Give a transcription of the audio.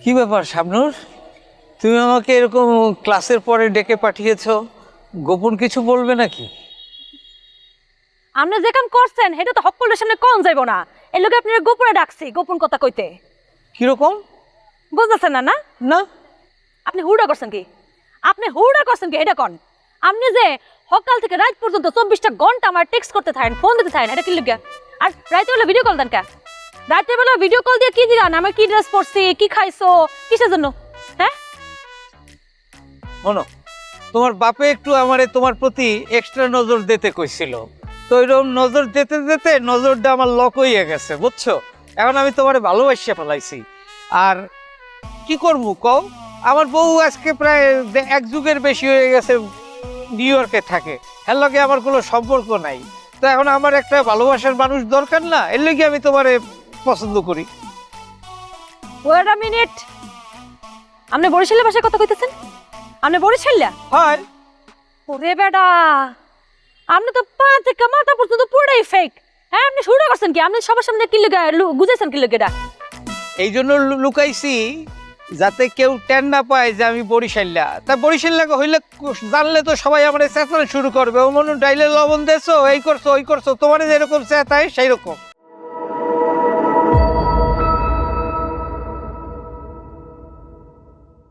কি ব্যাপার শাবনূর, তুমি আমাকে এরকম ক্লাসের পরে ডেকে পাঠিয়েছো, গোপন কিছু বলবে নাকি? আপনি যে কাম করছেন সেটা তো সকলের সামনে কম যাইব না। এই লোকে আপনার গোপনে ডাকছি, গোপন কথা কইতে। কিরকম? বুঝতেছেন না? না না। আপনি হুড়া করছেন কি? আপনি হুড়া করছেন কি এটা কোন? আপনি যে সকাল থেকে রাত পর্যন্ত 24টা ঘন্টা আমার টেক্সট করতে থাকেন, ফোন দিতে থাকেন, এটা কি লিখা? আর রাতে বেলা ভিডিও কল দেন কে? রাতের বেলা ভিডিও কল দিয়ে কি দিলাম? আমি কি ড্রেস পরছি, কি খাইছো, কিসের জন্য? হ্যাঁ, শোনো, তোমার বাপে একটু আমারে তোমার প্রতি এক্সট্রা নজর দিতে কইছিল, তো এরকম নজর দিতে দিতে নজরটা আমার লক হয়ে গেছে, বুঝছো? এখন আমি তোমারে ভালোবাসিয়া ফেলাইছি। আর কি করবো কও, আমার বউ আজকে প্রায় এক যুগের বেশি হয়ে গেছে নিউ ইয়র্কে থাকে, এর লগে আমার কোনো সম্পর্ক নাই। তো এখন আমার একটা ভালোবাসার মানুষ দরকার না, এর লগে আমি তোমারে পছন্দ করি। Wait a minute. আপনি বরিশালের ভাষায় কথা কইতেছেন? আপনি বরিশালিয়া? হয়। ওরে বেটা, আপনি তো পা থেকে মাথা পর্যন্ত পুরোটাই ফেক। হ্যাঁ, আপনি শুরু করছেন কি? আপনি সবার সামনে কি লেগে গুজাইছেন কি লেগে এটা? এই জন্য লুকাইছি যাতে কেউ টেন না পায় যে আমি বরিশাল্লা। তা বরিশাল্লা হইলে জানলে তো সবাই আমার চেঁচানো শুরু করবে, ও মনে ডাইলে লবণ দেছো, এই করছো ওই করছো, তোমার যেরকম চেঁচায় সেই রকম।